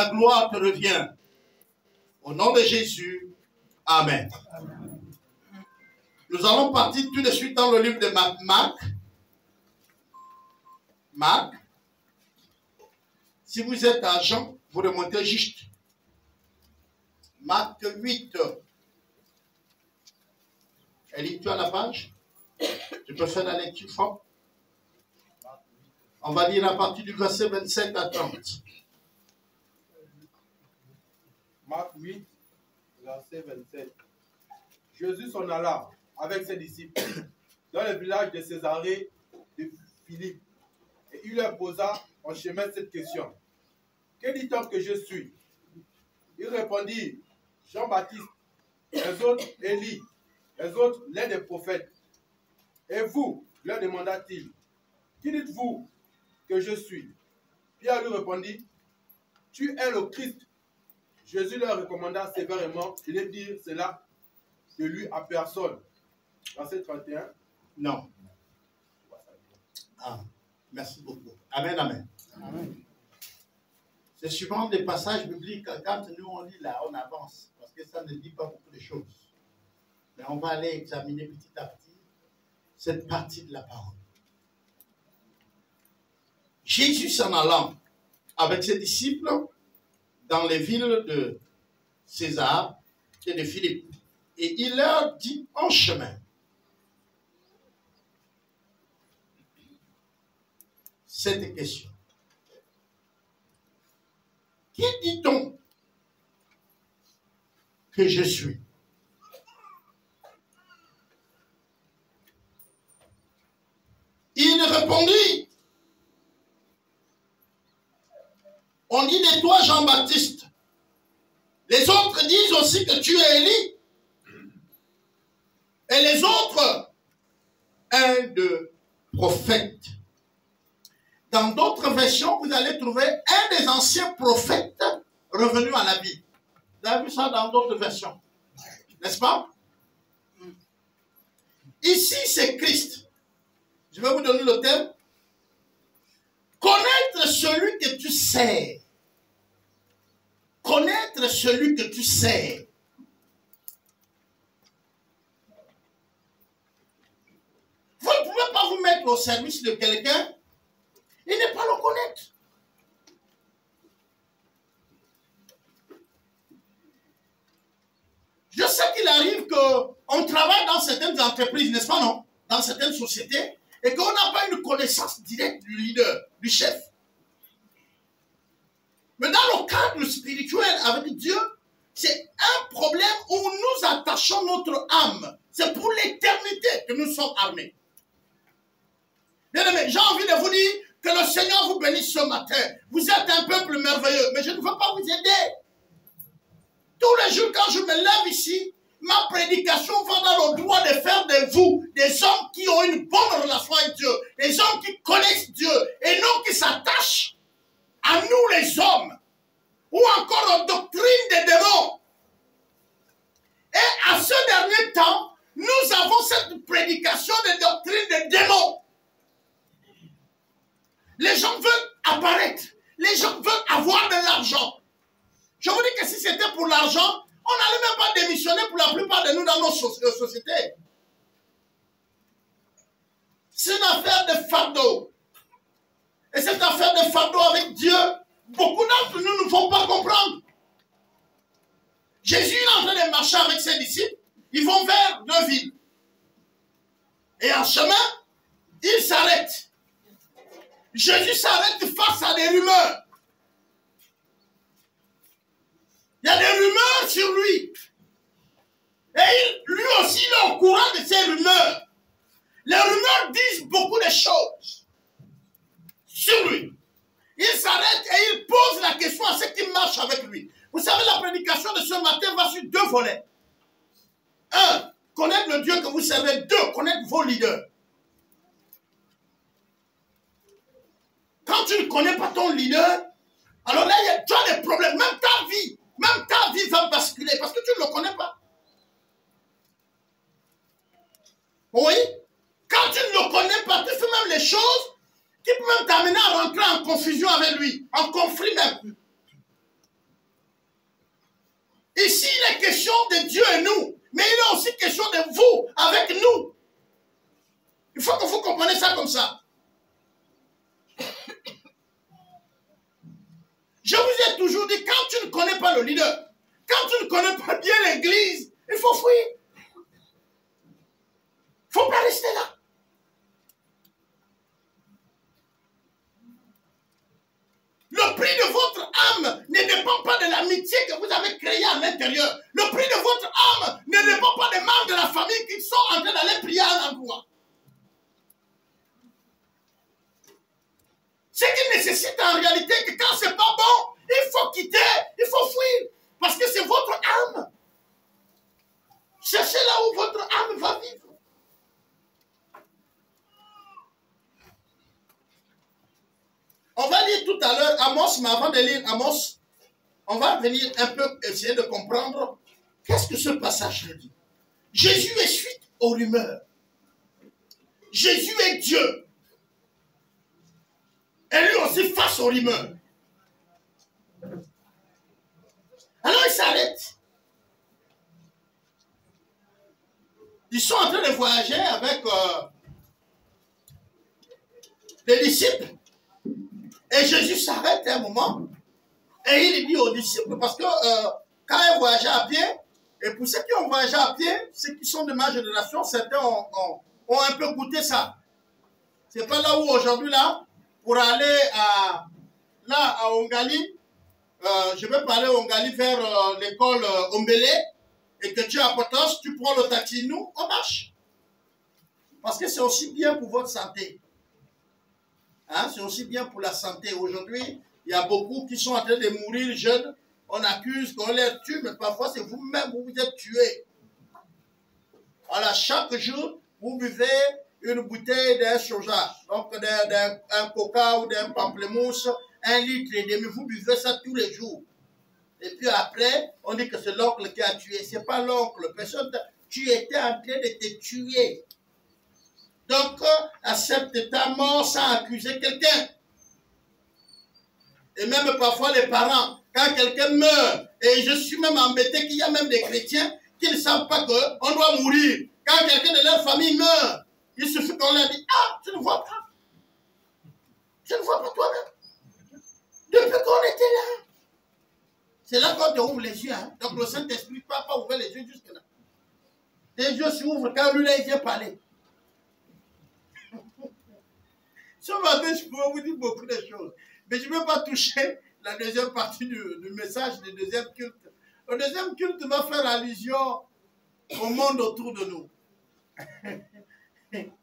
la gloire te revient. Au nom de Jésus, Amen. Nous allons partir tout de suite dans le livre de Marc. Si vous êtes à Jean, vous remontez juste. Marc 8. Elie, tu as la page? Tu peux faire la lecture forte? On va lire à partir du verset 27 à 30. Marc 8, verset 27. Jésus s'en alla avec ses disciples dans le village de Césarée de Philippe. Et il leur posa en chemin cette question. Que dit-on que je suis? Il répondit, Jean-Baptiste, les autres Élie, les autres l'un des prophètes. Et vous, leur demanda-t-il, qui dites-vous que je suis? Pierre lui répondit, tu es le Christ. Jésus leur recommanda sévèrement de ne dire cela de lui à personne. Verset 31. Non. Ah, merci beaucoup. Amen, amen. Amen. C'est souvent des passages bibliques, quand nous on lit là, on avance, parce que ça ne dit pas beaucoup de choses. Mais on va aller examiner petit à petit cette partie de la parole. Jésus s'en allant avec ses disciples dans les villes de César et de Philippe. Et il leur dit en chemin, cette question. Qui dit-on que je suis? Il répondit, on dit de toi Jean-Baptiste. Les autres disent aussi que tu es Élie. Et les autres, un de prophètes. Dans d'autres versions, vous allez trouver un des anciens prophètes revenus à la vie. Vous avez vu ça dans d'autres versions, n'est-ce pas? Ici, c'est Christ. Je vais vous donner le thème. Connaître celui que tu sais. Connaître celui que tu sais. Vous ne pouvez pas vous mettre au service de quelqu'un et ne pas le connaître. Je sais qu'il arrive qu'on travaille dans certaines entreprises, n'est-ce pas, non? Dans certaines sociétés, et qu'on n'a pas une connaissance directe du leader, du chef. Mais dans le cadre spirituel avec Dieu, c'est un problème où nous attachons notre âme. C'est pour l'éternité que nous sommes armés. Bien aimé, j'ai envie de vous dire que le Seigneur vous bénisse ce matin. Vous êtes un peuple merveilleux, mais je ne veux pas vous aider. Tous les jours, quand je me lève ici, ma prédication va dans le droit de faire de vous des hommes qui ont une bonne relation avec Dieu, des hommes qui connaissent Dieu, et non qui s'attachent à nous les hommes, ou encore aux doctrines des démons. Et à ce dernier temps, nous avons cette prédication des doctrines des démons. Les gens veulent apparaître, les gens veulent avoir de l'argent. Je vous dis que si c'était pour l'argent, on n'allait même pas démissionner pour la plupart de nous dans nos sociétés. C'est une affaire de fardeau. Et cette affaire de fardeau avec Dieu, beaucoup d'entre nous ne vont pas comprendre. Jésus est en train de marcher avec ses disciples. Ils vont vers deux villes. Et en chemin, ils s'arrêtent. Jésus s'arrête face à des rumeurs. Il y a des rumeurs sur lui. Et lui aussi, il est au courant de ces rumeurs. Les rumeurs disent beaucoup de choses sur lui. Il s'arrête et il pose la question à ceux qui marchent avec lui. Vous savez, la prédication de ce matin va sur deux volets. Un, connaître le Dieu que vous servez. Deux, connaître vos leaders. Quand tu ne connais pas ton leader, alors là, tu as des problèmes. Même ta vie va basculer parce que tu ne le connais pas. Oui? Quand tu ne le connais pas, tu fais même les choses qui peuvent même t'amener à rentrer en confusion avec lui, en conflit même. Ici, il est question de Dieu et nous. Mais il est aussi question de vous avec nous. Il faut que vous compreniez ça comme ça. Je vous ai toujours dit, quand tu ne connais pas le leader, quand tu ne connais pas bien l'église, il faut fuir. Il ne faut pas rester là. Le prix de votre âme ne dépend pas de l'amitié que vous avez créée à l'intérieur. Le prix de votre âme ne dépend pas des membres de la famille qui sont en train d'aller prier à un endroit. Ce qui nécessite en réalité que quand c'est pas bon, il faut quitter, il faut fuir. Parce que c'est votre âme. Cherchez là où votre âme va vivre. On va lire tout à l'heure Amos, mais avant de lire Amos, on va venir un peu essayer de comprendre qu'est-ce que ce passage nous dit. Jésus est suite aux rumeurs. Jésus est Dieu. Et lui aussi face aux rumeurs. Alors il s'arrête. Ils sont en train de voyager avec les disciples. Et Jésus s'arrête un moment. Et il dit aux disciples, parce que quand ils voyageaient à pied, et pour ceux qui ont voyagé à pied, ceux qui sont de ma génération, certains ont un peu goûté ça. C'est pas là où aujourd'hui, là, pour aller à Ongali, je vais parler à Ongali vers l'école Ombélé, et que tu es à Potos, tu prends le taxi, nous, on marche. Parce que c'est aussi bien pour votre santé. Hein, c'est aussi bien pour la santé. Aujourd'hui, il y a beaucoup qui sont en train de mourir jeunes. On accuse qu'on les tue, mais parfois c'est vous-même où vous êtes tués. Voilà, chaque jour, vous buvez une bouteille d'un soja, donc d'un coca ou d'un pamplemousse, 1,5 litre. Vous buvez ça tous les jours. Et puis après, on dit que c'est l'oncle qui a tué. Ce n'est pas l'oncle. Personne, tu étais en train de te tuer. Donc, accepte ta mort sans accuser quelqu'un. Et même parfois les parents, quand quelqu'un meurt, et je suis même embêté qu'il y a même des chrétiens qui ne savent pas qu'on doit mourir. Quand quelqu'un de leur famille meurt, il suffit qu'on leur dise, ah, tu ne vois pas. Tu ne vois pas toi-même. Depuis qu'on était là. C'est là qu'on te ouvre les yeux. Hein. Donc le Saint-Esprit ne peut pas ouvrir les yeux jusque là. Les yeux s'ouvrent quand lui, là, il vient parler. Ce matin, je pourrais vous dire beaucoup de choses. Mais je ne veux pas toucher la deuxième partie du message du deuxième culte. Le deuxième culte va faire allusion au monde autour de nous.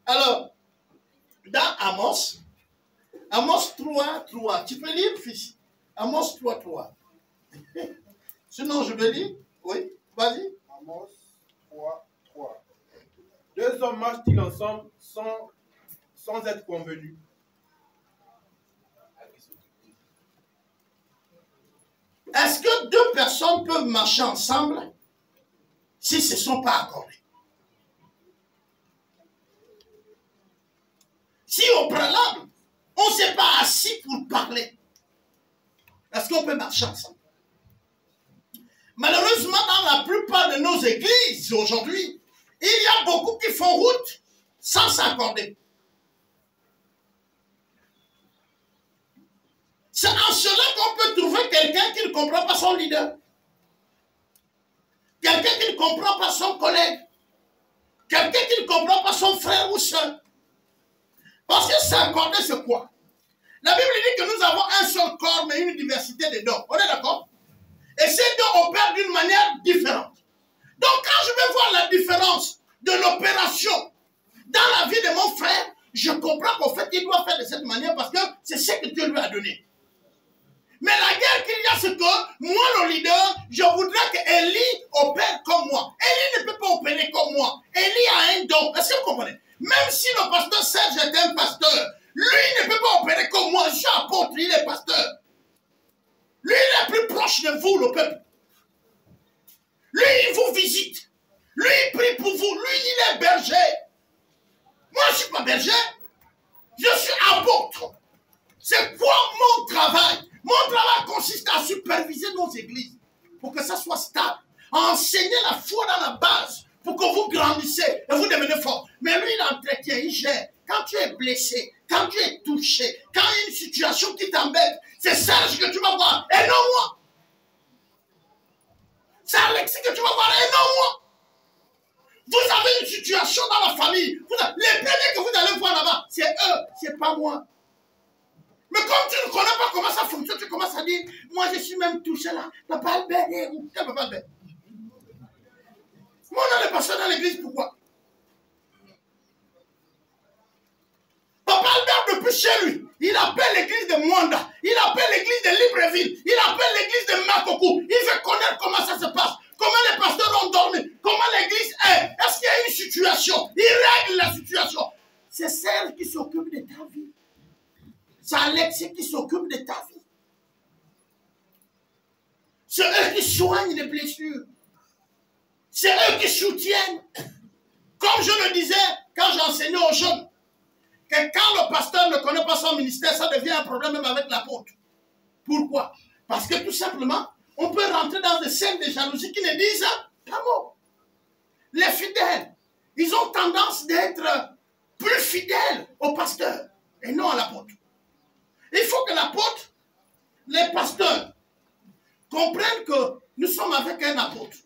Alors, dans Amos 3, tu peux lire, fils? Amos 3. Sinon, je vais lire. Oui, vas-y. Amos 3. Deux hommes marchent-ils ensemble sans être convenus? Est-ce que deux personnes peuvent marcher ensemble si ce ne sont pas accordés? Si au préalable, on ne s'est pas assis pour parler, est-ce qu'on peut marcher ensemble? Malheureusement, dans la plupart de nos églises aujourd'hui, il y a beaucoup qui font route sans s'accorder. C'est en cela qu'on peut trouver quelqu'un qui ne comprend pas son leader. Quelqu'un qui ne comprend pas son collègue. Quelqu'un qui ne comprend pas son frère ou soeur. Parce que s'accorder, c'est quoi? La Bible dit que nous avons un seul corps, mais une diversité de dons. On est d'accord? Et ces dons opèrent d'une manière différente. Donc quand je vais voir la différence de l'opération dans la vie de mon frère, je comprends qu'en fait, il doit faire de cette manière parce que c'est ce que Dieu lui a donné. Mais la guerre qu'il y a, c'est que moi, le leader, je voudrais que Élie opère comme moi. Élie ne peut pas opérer comme moi. Élie a un don. Est-ce que vous comprenez? Même si le pasteur Serge est un pasteur, lui ne peut pas opérer comme moi. Je suis apôtre, il est pasteur. Lui, il est plus proche de vous, le peuple. Lui, il vous visite. Lui, il prie pour vous. Lui, il est berger. Moi, je ne suis pas berger. Je suis apôtre. C'est quoi mon travail? Mon travail consiste à superviser nos églises. pour que ça soit stable. Enseigner la foi dans la base pour que vous grandissez et vous devenez fort. Mais lui, il entretient, il gère. Quand tu es blessé, quand tu es touché, quand il y a une situation qui t'embête, c'est Serge que tu vas voir et non moi. C'est Alexis que tu vas voir et non moi. Vous avez une situation dans la famille. Les premiers que vous allez voir là-bas, c'est eux, c'est pas moi. Mais comme tu ne connais pas comment ça fonctionne, tu commences à dire, moi je suis même touché là. Papa Albert, quel Papa Albert? Moi on a les pasteurs dans l'église, pourquoi? Papa Albert depuis chez lui, il appelle l'église de Mwanda, il appelle l'église de Libreville, il appelle l'église de Makokou. Il veut connaître comment ça se passe, comment les pasteurs ont dormi, comment l'église est. Est-ce qu'il y a une situation? Il règle la situation. C'est celle qui s'occupe de ta vie. C'est Alexis qui s'occupe de ta vie. C'est eux qui soignent les blessures. C'est eux qui soutiennent. Comme je le disais quand j'enseignais aux jeunes, que quand le pasteur ne connaît pas son ministère, ça devient un problème même avec l'apôtre. Pourquoi? Parce que tout simplement, on peut rentrer dans des scènes de jalousie qui ne disent pas mot. Les fidèles, ils ont tendance d'être plus fidèles au pasteur et non à l'apôtre. Il faut que l'apôtre, les pasteurs, comprennent que nous sommes avec un apôtre.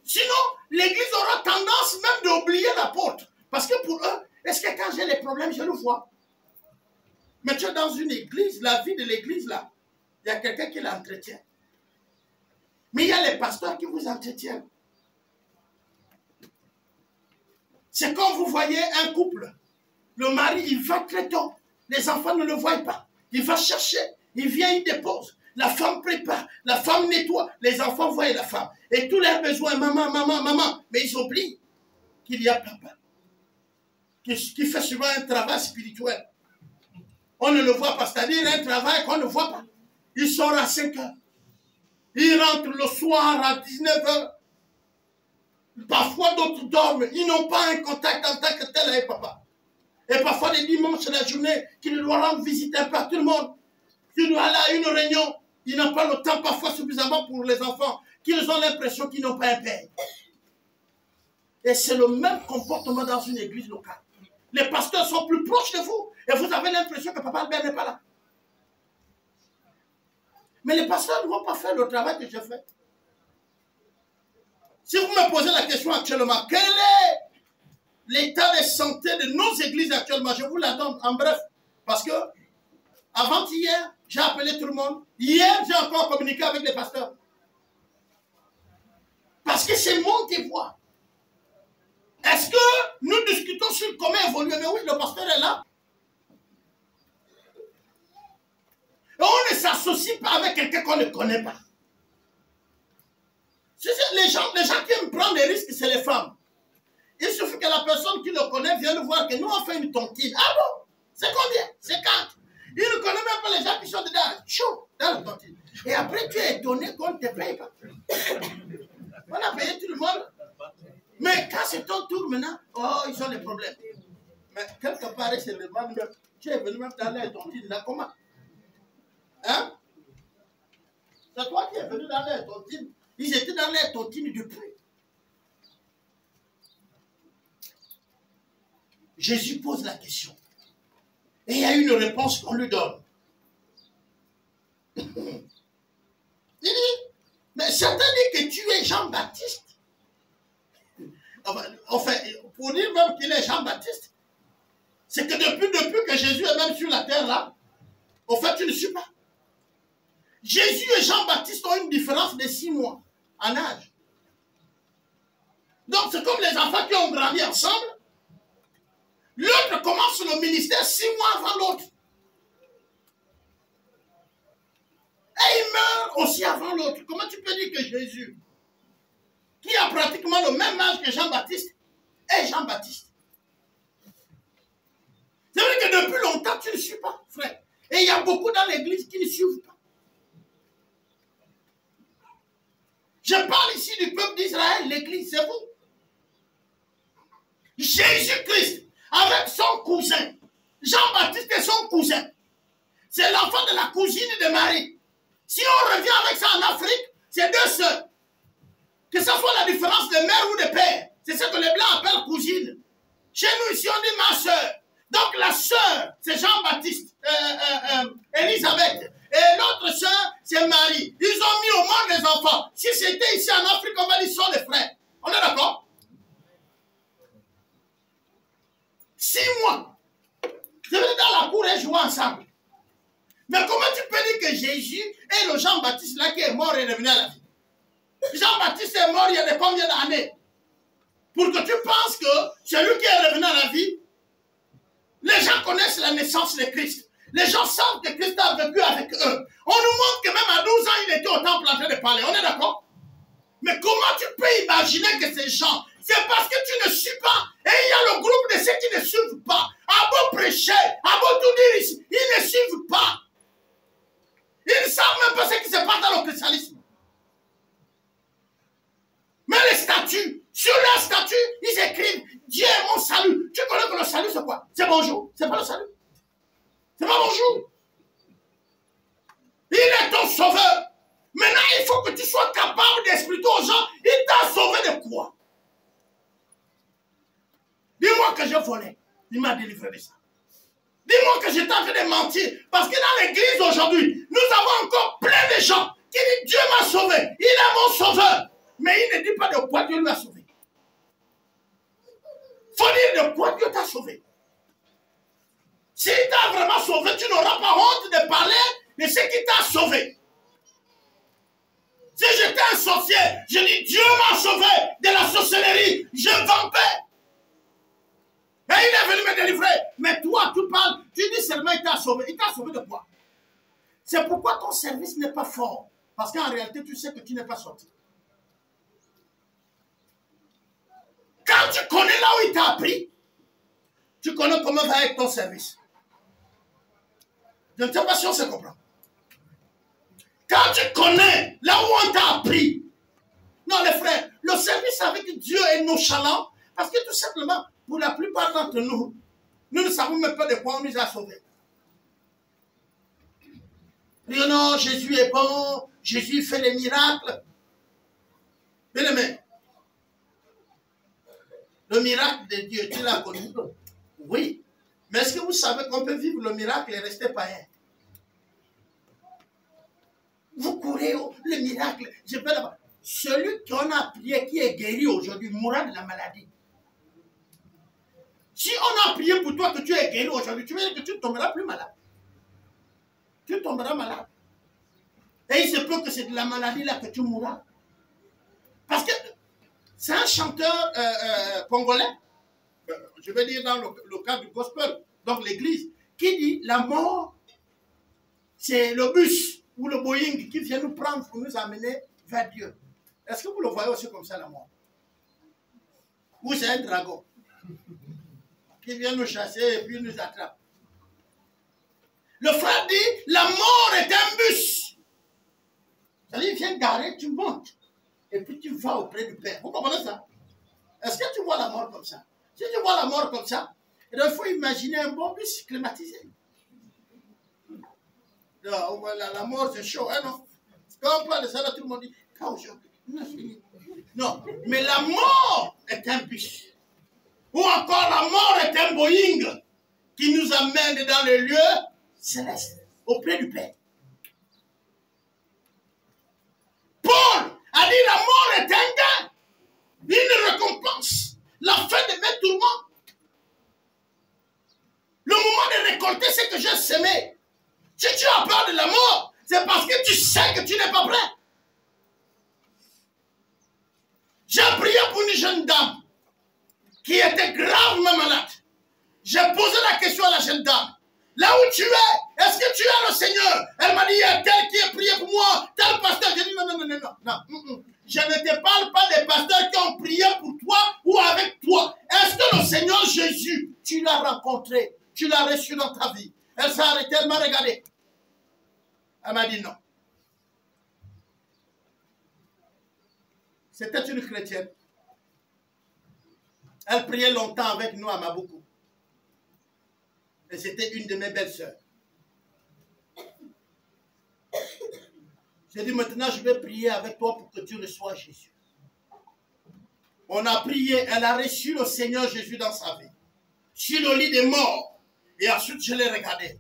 Sinon, l'église aura tendance même d'oublier l'apôtre. Parce que pour eux, est-ce que quand j'ai les problèmes, je le vois? Mais tu es dans une église, la vie de l'église là, il y a quelqu'un qui l'entretient. Mais il y a les pasteurs qui vous entretiennent. C'est comme vous voyez un couple. Le mari, il va très tôt. Les enfants ne le voient pas. Il va chercher. Il vient, il dépose. La femme prépare. La femme nettoie. Les enfants voient la femme. Et tous leurs besoins, maman, maman, maman. Mais ils oublient qu'il y a papa. Qui fait souvent un travail spirituel. On ne le voit pas. C'est-à-dire un travail qu'on ne voit pas. Il sort à 5 heures. Il rentre le soir à 19 heures. Parfois d'autres dorment. Ils n'ont pas un contact en tant que tel avec papa. Et parfois les dimanches, la journée, qu'il doit rendre visite un peu à tout le monde. Qu'il doit aller à une réunion. Il n'a pas le temps parfois suffisamment pour les enfants. Qu'ils ont l'impression qu'ils n'ont pas un père. Et c'est le même comportement dans une église locale. Les pasteurs sont plus proches de vous. Et vous avez l'impression que papa Albert n'est pas là. Mais les pasteurs ne vont pas faire le travail que je fais. Si vous me posez la question actuellement, quel est l'état de santé de nos églises actuellement? Je vous la donne en bref. Parce que, avant-hier, j'ai appelé tout le monde. Hier, j'ai encore communiqué avec les pasteurs. Parce que c'est mon devoir. Est-ce que nous discutons sur comment évoluer? Mais oui, le pasteur est là. Et on ne s'associe pas avec quelqu'un qu'on ne connaît pas. Les gens qui aiment prendre des risques, c'est les femmes. Il suffit que la personne qui le connaît vienne voir que nous on fait une tontine. Ah bon? C'est combien? C'est 4. Il ne connaît même pas les gens qui sont dedans. Chaud, dans la tontine. Et après tu es étonné qu'on ne te paye pas. On a payé tout le monde. Mais quand c'est ton tour maintenant, oh, ils ont des problèmes. Mais quelque part, c'est le mal. Tu es venu même dans la tontine, là, comment? Hein? C'est toi qui es venu dans la tontine. Ils étaient dans la tontine depuis. Jésus pose la question. Et il y a une réponse qu'on lui donne. Il dit, mais certains disent que tu es Jean-Baptiste. Enfin, pour dire même qu'il est Jean-Baptiste, c'est que depuis que Jésus est même sur la terre là, au fait, tu ne suis pas. Jésus et Jean-Baptiste ont une différence de 6 mois en âge. Donc, c'est comme les enfants qui ont grandi ensemble. L'autre commence le ministère 6 mois avant l'autre. Et il meurt aussi avant l'autre. Comment tu peux dire que Jésus, qui a pratiquement le même âge que Jean-Baptiste, est Jean-Baptiste? C'est vrai que depuis longtemps, tu ne suis pas, frère. Et il y a beaucoup dans l'église qui ne suivent pas. Je parle ici du peuple d'Israël, l'église, c'est vous. Jésus-Christ, avec son cousin, Jean-Baptiste et son cousin, c'est l'enfant de la cousine de Marie. Si on revient avec ça en Afrique, c'est deux sœurs. Que ce soit la différence de mère ou de père. C'est ce que les Blancs appellent cousine. Chez nous ici, on dit ma sœur. Donc la sœur, c'est Jean-Baptiste, Elisabeth. Et l'autre sœur, c'est Marie. Ils ont mis au monde les enfants. Si c'était ici en Afrique, on va dire sont les frères. On est d'accord? 6 mois. Je vais dans la cour et jouer ensemble. Mais comment tu peux dire que Jésus est le Jean-Baptiste là qui est mort et revenu à la vie? Jean-Baptiste est mort il y a de combien d'années? Pour que tu penses que celui qui est revenu à la vie, les gens connaissent la naissance de Christ. Les gens savent que Christ a vécu avec eux. On nous montre que même à 12 ans, il était au temple en train de parler. On est d'accord? Mais comment tu peux imaginer que ces gens, c'est parce que tu ne suis pas. Et il y a le groupe de ceux qui ne suivent pas. À beau prêcher, à beau tout dire ici, ils ne suivent pas. Ils ne savent même pas ce qui se passe dans le christianisme. Mais les statuts, sur leurs statuts, ils écrivent Dieu est mon salut. Tu connais que le salut c'est quoi? C'est bonjour. C'est pas le salut. C'est pas bonjour. Il est ton sauveur. Maintenant, il faut que tu sois capable d'expliquer aux gens, il t'a sauvé de quoi? Dis-moi que je volais. Il m'a délivré de ça. Dis-moi que j'étais en train de mentir. Parce que dans l'église aujourd'hui, nous avons encore plein de gens qui disent Dieu m'a sauvé. Il est mon sauveur. Mais il ne dit pas de quoi Dieu lui a sauvé. Il faut dire de quoi Dieu t'a sauvé. S'il t'a vraiment sauvé, tu n'auras pas honte de parler de ce qui t'a sauvé. Si j'étais un sorcier, je dis Dieu m'a sauvé de la sorcellerie. Je vampais. Et il est venu me délivrer. Mais toi, tu parles, tu dis seulement il t'a sauvé. Il t'a sauvé de quoi? C'est pourquoi ton service n'est pas fort. Parce qu'en réalité, tu sais que tu n'es pas sorti. Quand tu connais là où il t'a appris, tu connais comment va être ton service. Je ne sais pas si on se comprend. Quand tu connais là où on t'a appris, non les frères, le service avec Dieu est nonchalant parce que tout simplement, pour la plupart d'entre nous, nous ne savons même pas de quoi on nous a sauvés. Mais non, Jésus est bon, Jésus fait les miracles. Bien aimé, le miracle de Dieu, tu l'as connu? Oui. Mais est-ce que vous savez qu'on peut vivre le miracle et rester païen? Vous courez le miracle. Je peux là-bas. Celui qu'on a prié, qui est guéri aujourd'hui, mourra de la maladie. Si on a prié pour toi que tu es guéri aujourd'hui, tu veux dire que tu ne tomberas plus malade. Tu tomberas malade. Et il se peut que c'est de la maladie là que tu mourras. Parce que c'est un chanteur congolais, je vais dire dans le cadre du gospel, donc l'église, qui dit la mort, c'est le bus ou le Boeing qui vient nous prendre pour nous amener vers Dieu. Est-ce que vous le voyez aussi comme ça, la mort? Ou c'est un dragon qui vient nous chasser et puis nous attrape. Le frère dit, la mort est un bus. C'est-à-dire, il vient garer, tu montes. Et puis tu vas auprès du Père. Vous comprenez ça? Est-ce que tu vois la mort comme ça? Si tu vois la mort comme ça, il faut imaginer un bon bus climatisé. Non, voilà, la mort c'est chaud, hein, non? Quand on parle de ça, là, tout le monde dit, non, mais la mort est un bus. Ou encore la mort est un Boeing qui nous amène dans les lieux célestes, auprès du Père. Paul a dit la mort est un gain, une récompense, la fin de mes tourments. Le moment de récolter ce que j'ai semé. Si tu as peur de la mort, c'est parce que tu sais que tu n'es pas prêt. J'ai prié pour une jeune dame qui était gravement malade. J'ai posé la question à la jeune dame. Là où tu es, est-ce que tu as le Seigneur? Elle m'a dit, il y a tel qui a prié pour moi, tel pasteur. J'ai dit, non. Je ne te parle pas des pasteurs qui ont prié pour toi ou avec toi. Est-ce que le Seigneur Jésus, tu l'as rencontré, tu l'as reçu dans ta vie? Elle s'est arrêtée, elle m'a regardé. Elle m'a dit non. C'était une chrétienne. Elle priait longtemps avec nous à Maboukou. Et c'était une de mes belles-sœurs. J'ai dit, maintenant, je vais prier avec toi pour que tu reçoives Jésus. On a prié, elle a reçu le Seigneur Jésus dans sa vie. Sur le lit des morts. Et ensuite, je l'ai regardé.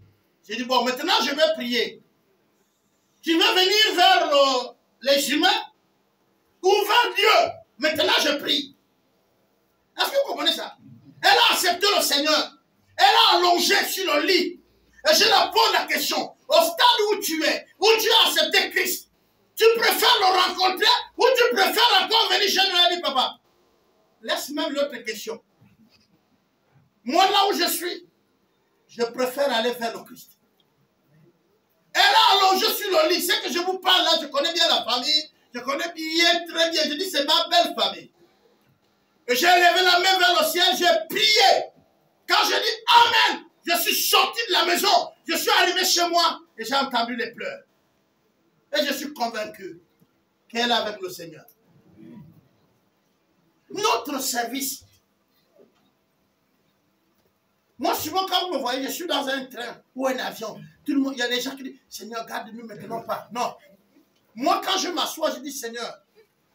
J'ai dit, bon, maintenant, je vais prier. Tu veux venir vers les humains ou vers Dieu? Maintenant, je prie. Est-ce que vous comprenez ça? Elle a accepté le Seigneur. Elle a allongé sur le lit. Et je la pose la question. Au stade où tu es, où tu as accepté Christ, tu préfères le rencontrer ou tu préfères encore venir chez nous et dire, papa, laisse même l'autre question. Moi, là où je suis, je préfère aller vers le Christ. Elle a allongé sur le lit. C'est que je vous parle là, je connais bien la famille. Je connais bien, très bien. Je dis, c'est ma belle famille. Et j'ai levé la main vers le ciel, j'ai prié. Quand je dis Amen, je suis sorti de la maison. Je suis arrivé chez moi et j'ai entendu les pleurs. Et je suis convaincu qu'elle est avec le Seigneur. Notre service. Moi, souvent, quand vous me voyez, je suis dans un train ou un avion. Tout le monde, il y a des gens qui disent, Seigneur, garde-nous maintenant pas. Non. Moi, quand je m'assois, je dis, Seigneur,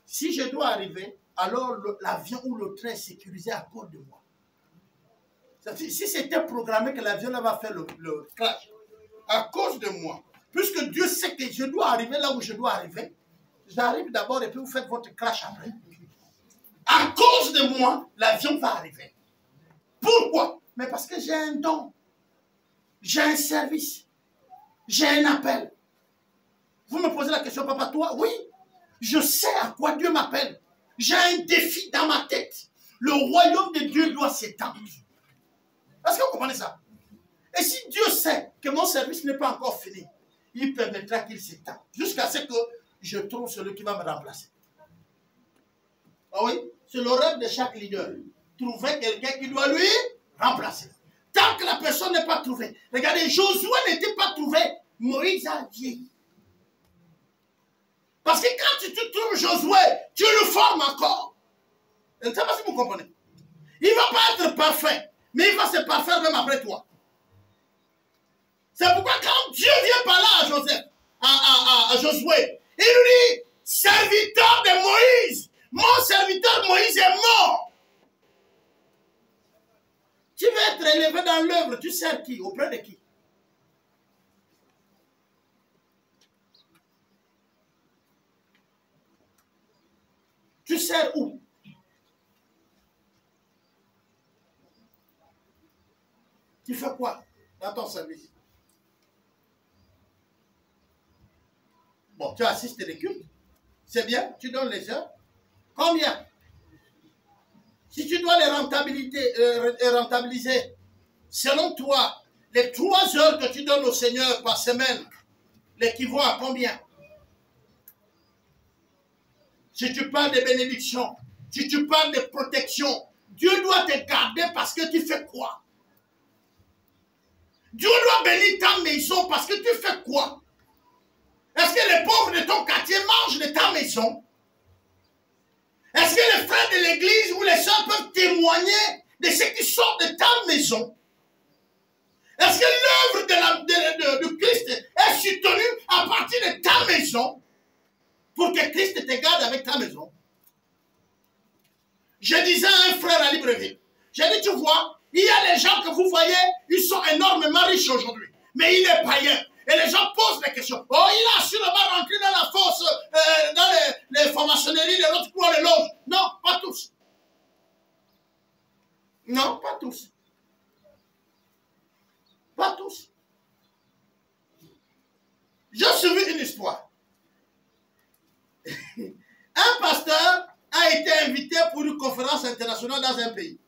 si je dois arriver, alors l'avion ou le train est sécurisé à cause de moi. Si c'était programmé que l'avion va faire le crash, à cause de moi, puisque Dieu sait que je dois arriver là où je dois arriver, j'arrive d'abord et puis vous faites votre crash après. À cause de moi, l'avion va arriver. Pourquoi? Mais parce que j'ai un don, j'ai un service, j'ai un appel. Vous me posez la question, papa, toi? Oui, je sais à quoi Dieu m'appelle. J'ai un défi dans ma tête. Le royaume de Dieu doit s'étendre. Est-ce que vous comprenez ça? Et si Dieu sait que mon service n'est pas encore fini, il permettra qu'il s'étende. Jusqu'à ce que je trouve celui qui va me remplacer. Ah oui? C'est le rêve de chaque leader. Trouver quelqu'un qui doit lui remplacer. Tant que la personne n'est pas trouvée. Regardez, Josué n'était pas trouvé. Moïse a vieilli. Parce que quand tu trouves Josué, tu le formes encore. Je ne sais pas si vous comprenez. Il ne va pas être parfait, mais il va se parfaire même après toi. C'est pourquoi quand Dieu vient parler à Josué, il lui dit, serviteur de Moïse, mon serviteur Moïse est mort. Tu veux être élevé dans l'œuvre, tu sers qui? Auprès de qui? Tu sers où? Tu fais quoi dans ton service? Bon, tu assistes les cultes. C'est bien, tu donnes les heures. Combien? Si tu dois les rentabiliser, selon toi, les 3 heures que tu donnes au Seigneur par semaine, l'équivaut à combien? Si tu parles de bénédiction, si tu parles de protection, Dieu doit te garder parce que tu fais quoi? Dieu doit bénir ta maison parce que tu fais quoi? Est-ce que les pauvres de ton quartier mangent de ta maison? Est-ce que les frères de l'église ou les sœurs peuvent témoigner de ce qui sort de ta maison? Est-ce que l'œuvre de Christ est soutenue à partir de ta maison pour que Christ te garde avec ta maison? Je disais à un frère à Libreville, j'ai dit, tu vois, il y a des gens que vous voyez, ils sont énormément riches aujourd'hui, mais il est païen. Et les gens posent des questions. Oh, il a sûrement rentré dans la force, dans les formationneries, les autres cours, les loges. Non, pas tous. Non, pas tous. Pas tous. J'ai suivi une histoire. Un pasteur a été invité pour une conférence internationale dans un pays.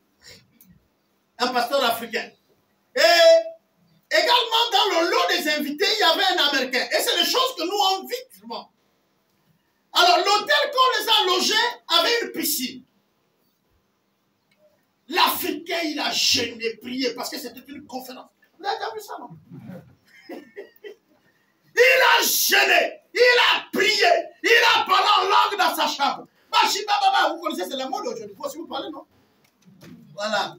Un pasteur africain. Et également dans le lot des invités, il y avait un Américain. Et c'est des choses que nous on vit souvent. Alors l'hôtel qu'on les a logés avait une piscine. L'Africain, il a gêné, prié, parce que c'était une conférence. Vous avez déjà vu ça, non? Il a gêné, il a prié, il a parlé en langue dans sa chambre. Vous connaissez, c'est la mode aujourd'hui. Il faut aussi vous parler, non? Voilà.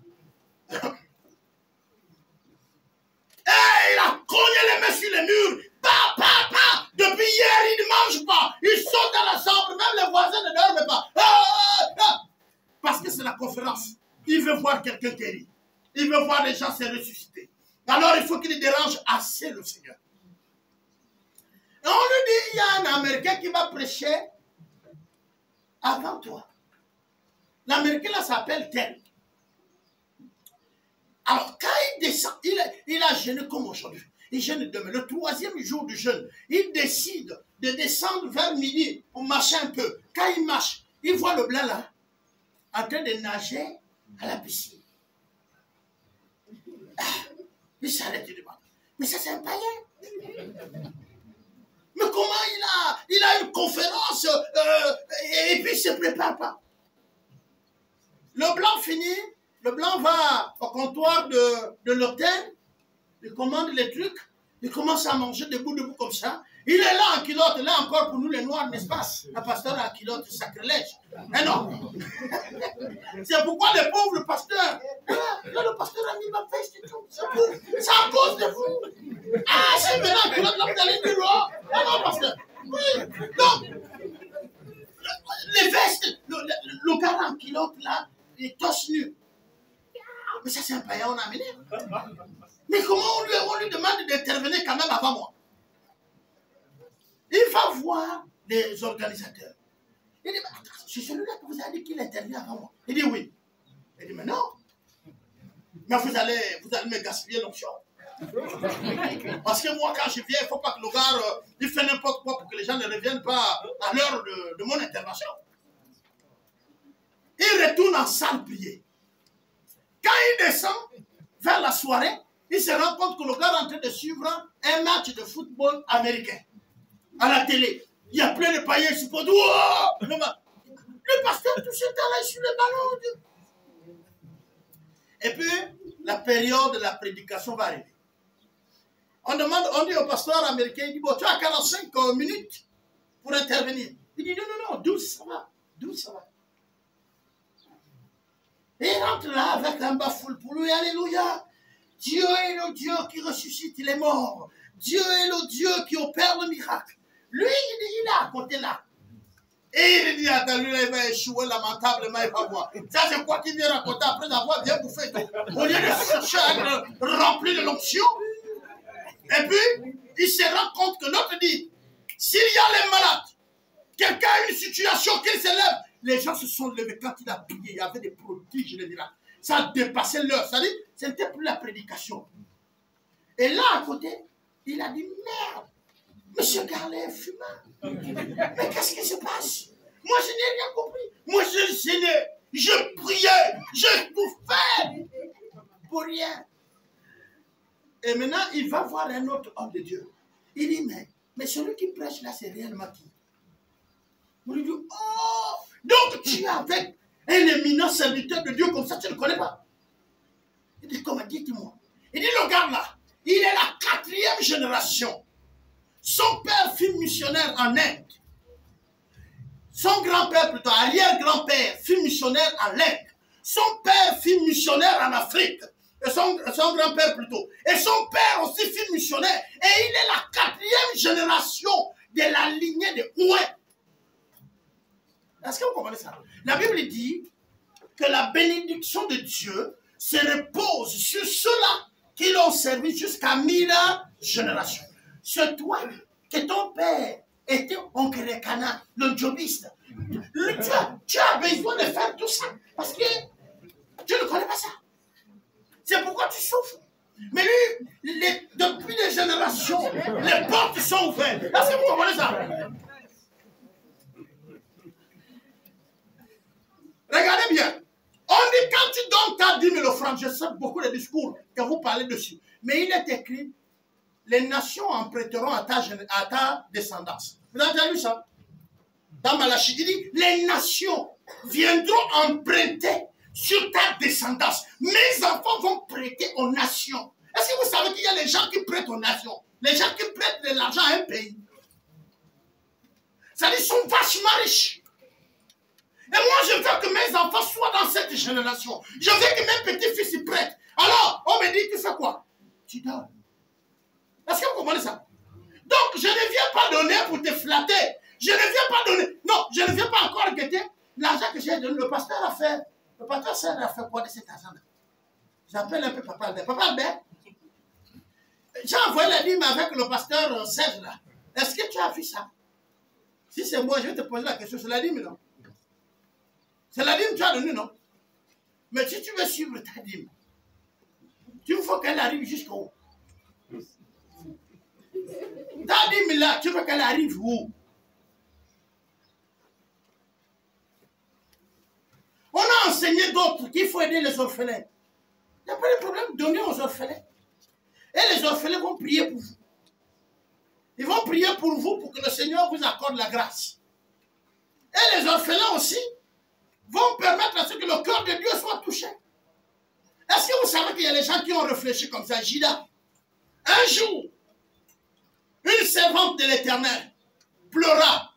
Et il a cogné les mains sur les murs. Depuis hier, il ne mange pas. délivrance. Il veut voir quelqu'un guéri. Il veut voir les gens se ressusciter. Alors il faut qu'il dérange assez le Seigneur. Et on lui dit, il y a un Américain qui va prêcher avant toi. L'Américain là s'appelle tel. Alors quand il descend, il a jeûné comme aujourd'hui. Il jeûne demain. Le 3e jour du jeûne, il décide de descendre vers midi pour marcher un peu. Quand il marche, il voit le blanc là, en train de nager à la piscine. Il s'arrête, il demande, mais ça c'est un païen. Mais comment il a une conférence et puis il ne se prépare pas. Le blanc finit, le blanc va au comptoir de l'hôtel, il commande les trucs, il commence à manger debout comme ça. Il est là en culotte, là encore pour nous les noirs, n'est-ce pas? La pasteur en culotte, sacrilège. Mais non. C'est pourquoi les pauvres pasteurs, là le pasteur a mis ma veste et tout. C'est à cause de vous. Ah, si maintenant en culotte, là vous allez dire, oh, non, pasteur. Oui, donc, les vestes, le gars en culotte là, il est torse nu. Mais ça c'est un païen, on a amené. Mais comment on lui demande d'intervenir quand même avant moi? Il va voir les organisateurs. Il dit, c'est celui-là que vous avez dit qu'il intervient avant moi. Il dit oui. Il dit, mais non. Mais vous allez me gaspiller l'option. Parce que moi, quand je viens, il ne faut pas que le gars il fait n'importe quoi pour que les gens ne reviennent pas à l'heure de mon intervention. Il retourne en salle prier. Quand il descend vers la soirée, il se rend compte que le gars est en train de suivre un match de football américain. À la télé, il y a plein de païens qui se posent. Le pasteur, tout ce temps-là, sur le ballon. Et puis, la période de la prédication va arriver. On dit au pasteur américain, il dit, bon, tu as 45 minutes pour intervenir. Il dit, non, 12, ça va. 12, ça va. Et il rentre là avec un bafoule pour lui, alléluia. Dieu est le Dieu qui ressuscite les morts. Dieu est le Dieu qui opère le miracle. Lui, il est à côté là. Et il dit, attends, lui, il va échouer lamentablement, il va voir. Ça, c'est quoi qu'il vient raconter après avoir bien bouffé tout. Au lieu de chercher à être rempli de l'onction. Et puis, il se rend compte que l'autre dit, s'il y a les malades, quelqu'un a une situation qu'il se lève, les gens se sont levés quand il a prié, il y avait des prodiges, les miracles. Ça a dépassé l'heure, ça dit, ce n'était plus la prédication. Et là, à côté, il a dit, merde. Monsieur Garlet est fumant. Mais qu'est-ce qui se passe? Moi, je n'ai rien compris. Moi, je gênais, je priais, je tout fait. Pour rien. Et maintenant, il va voir un autre homme de Dieu. Il dit, mais celui qui prêche là, c'est réellement qui? On lui dit, oh, donc tu es avec un éminent serviteur de Dieu comme ça, tu ne le connais pas. Il dit, comment, dites-moi. Il dit, le gars là, il est la 4e génération. Son père fut missionnaire en Inde. Son grand-père, plutôt arrière-grand-père, fut missionnaire en Inde. Son père fut missionnaire en Afrique. Et son grand-père plutôt. Et son père aussi fut missionnaire. Et il est la 4e génération de la lignée de Oué. Est-ce que vous comprenez ça? La Bible dit que la bénédiction de Dieu se repose sur ceux-là qui l'ont servi jusqu'à 1000 générations. C'est toi que ton père était un Kérékana, le jobiste. Tu as besoin de faire tout ça parce que tu ne connais pas ça. C'est pourquoi tu souffres. Mais lui, depuis des générations, les portes sont ouvertes. Est-ce que vous comprenez ça? Regardez bien. On dit quand tu donnes ta 10 000 francs, je sais beaucoup de discours que vous parlez dessus. Mais il est écrit, les nations en prêteront à ta descendance. Vous avez déjà lu ça? Dans Malachie, il dit, les nations viendront emprunter sur ta descendance. Mes enfants vont prêter aux nations. Est-ce que vous savez qu'il y a des gens qui prêtent aux nations? Les gens qui prêtent de l'argent à un pays. Ça, ils sont vachement riches. Et moi, je veux que mes enfants soient dans cette génération. Je veux que mes petits-fils y prêtent. Alors, on me dit, tu fais quoi? Tu donnes. Est-ce que vous comprenez ça? Donc, je ne viens pas donner pour te flatter. Je ne viens pas donner. Non, je ne viens pas encore guetter l'argent que j'ai donné. Le pasteur a fait Le pasteur Serge a fait quoi de cet argent-là? J'appelle un peu Papa Albert. Papa Albert, j'ai envoyé la dîme avec le pasteur Serge là. Est-ce que tu as vu ça? Si c'est moi, je vais te poser la question. C'est la dîme, non? C'est la dîme que tu as donnée, non? Mais si tu veux suivre ta dîme, il faut qu'elle arrive jusqu'au haut. Ta dîme là, tu veux qu'elle arrive où? On a enseigné d'autres qu'il faut aider les orphelins. Il n'y a pas de problème, donnez aux orphelins. Et les orphelins vont prier pour vous. Ils vont prier pour vous pour que le Seigneur vous accorde la grâce. Et les orphelins aussi vont permettre à ce que le cœur de Dieu soit touché. Est-ce que vous savez qu'il y a des gens qui ont réfléchi comme ça? Judas, un jour, une servante de l'Éternel pleura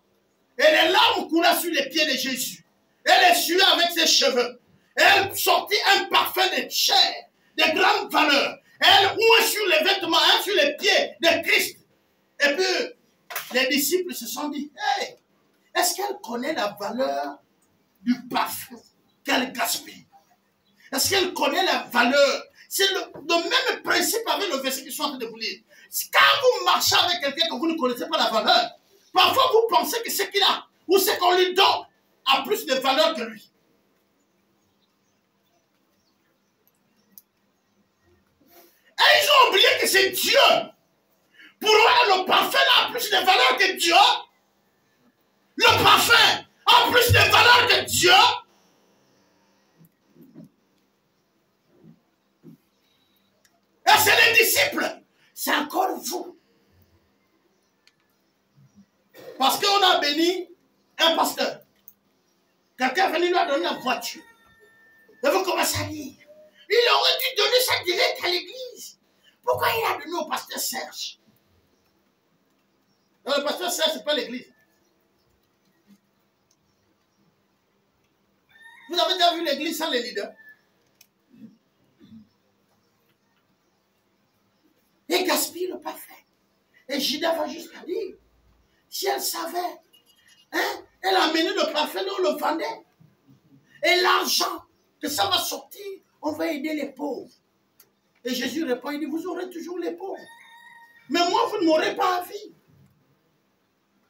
et les larmes coulaient sur les pieds de Jésus. Elle essuyait avec ses cheveux. Elle sortit un parfum de chair, de grande valeur. Elle ouait sur les vêtements, sur les pieds de Christ. Et puis, les disciples se sont dit, hey, est-ce qu'elle connaît la valeur du parfum qu'elle gaspille? Est-ce qu'elle connaît la valeur? C'est le même principe avec le verset que je suis en train de vous lire. Quand vous marchez avec quelqu'un que vous ne connaissez pas la valeur, parfois vous pensez que ce qu'il a ou ce qu'on lui donne a plus de valeur que lui. Et ils ont oublié que c'est Dieu. Pour eux, le parfum a plus de valeur que Dieu. Le parfum a plus de valeur que Dieu. Et c'est les disciples. C'est encore vous. Parce qu'on a béni un pasteur. Quelqu'un est venu lui donner une voiture. Et vous commencez à dire, il aurait dû donner ça direct à l'église. Pourquoi il a donné au pasteur Serge? Non, le pasteur Serge, ce n'est pas l'église. Vous avez déjà vu l'église sans les leaders? Et gaspille le parfum. Et Judas va jusqu'à dire, si elle savait, hein, elle a amené le parfum, on le vendait. Et l'argent que ça va sortir, on va aider les pauvres. Et Jésus répond, il dit, vous aurez toujours les pauvres. Mais moi, vous ne m'aurez pas envie.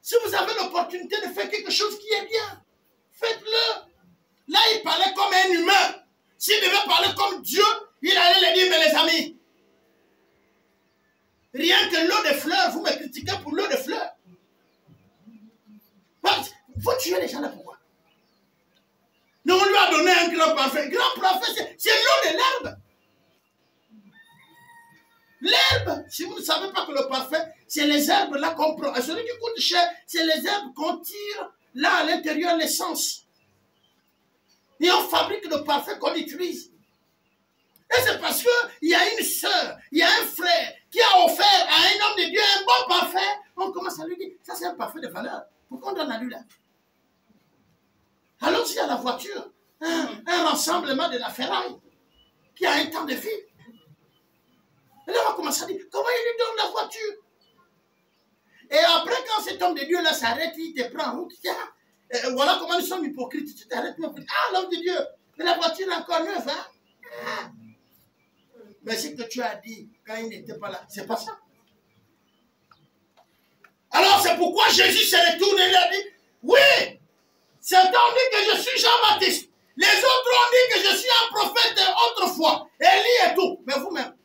Si vous avez l'opportunité de faire quelque chose qui est bien, faites-le. Là, il parlait comme un humain. S'il devait parler comme Dieu, il allait lui dire, mais les amis, rien que l'eau de fleurs, vous me critiquez pour l'eau de fleurs. Vous tuez les gens là, pourquoi? Mais on lui a donné un grand parfum. Grand parfum, c'est l'eau de l'herbe. L'herbe, si vous ne savez pas que le parfum, c'est les herbes là qu'on prend. Et celui qui coûte cher, c'est les herbes qu'on tire là à l'intérieur, l'essence. Et on fabrique le parfum qu'on utilise. Et c'est parce qu'il y a une soeur, il y a un frère qui a offert à un homme de Dieu un bon parfum. On commence à lui dire, ça c'est un parfum de valeur. Pourquoi on donne à lui là? Alors s'il y a la voiture, un rassemblement de la ferraille qui a un temps de vie. Et là on va commencer à dire, comment il lui donne la voiture? Et après quand cet homme de Dieu là s'arrête, il te prend en route. Voilà comment nous sommes hypocrites. Tu t'arrêtes, ah l'homme de Dieu, mais la voiture est encore neuve, hein? Ah. Mais ce que tu as dit quand il n'était pas là, c'est pas ça. Alors c'est pourquoi Jésus s'est retourné et a dit, oui, certains ont dit que je suis Jean-Baptiste. Les autres ont dit que je suis un prophète autrefois. Élie et tout. Mais vous-même,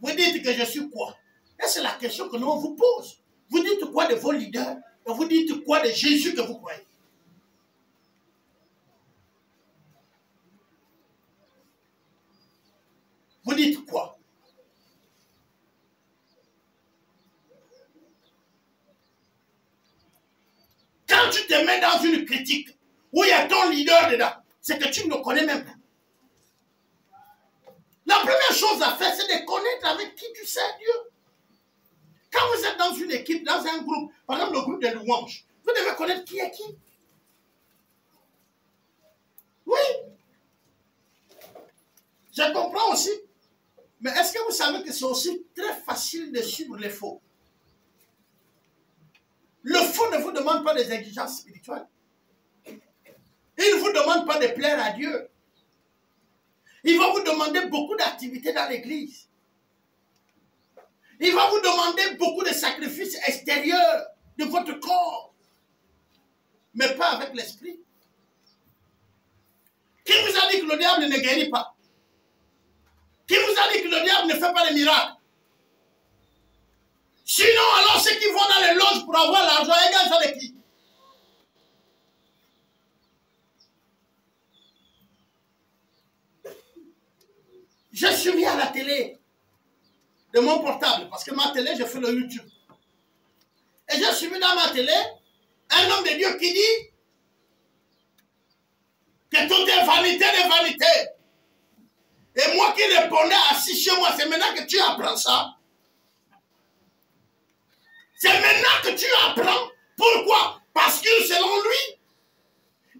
vous dites que je suis quoi? Et c'est la question que nous on vous pose. Vous dites quoi de vos leaders? Et vous dites quoi de Jésus que vous croyez? Vous dites quoi? Quand tu te mets dans une critique où il y a ton leader dedans, c'est que tu ne le connais même pas. La première chose à faire, c'est de connaître avec qui tu sers Dieu. Quand vous êtes dans une équipe, dans un groupe, par exemple le groupe de louanges, vous devez connaître qui est qui. Oui. Je comprends aussi. Mais est-ce que vous savez que c'est aussi très facile de suivre les faux? Le faux ne vous demande pas des exigences spirituelles. Il Il ne vous demande pas de plaire à Dieu. Il va vous demander beaucoup d'activités dans l'église. Il va vous demander beaucoup de sacrifices extérieurs de votre corps. Mais pas avec l'esprit. Qui vous a dit que le diable ne guérit pas? Qui vous a dit que le diable ne fait pas de miracles? Sinon, alors ceux qui vont dans les loges pour avoir l'argent, égale ça de qui? Je suis mis à la télé de mon portable, parce que ma télé, je fais le YouTube. Et je suis mis dans ma télé un homme de Dieu qui dit que tout est vanité de vanité. Et moi qui répondais assis chez moi, c'est maintenant que tu apprends ça. C'est maintenant que tu apprends. Pourquoi? Parce que selon lui,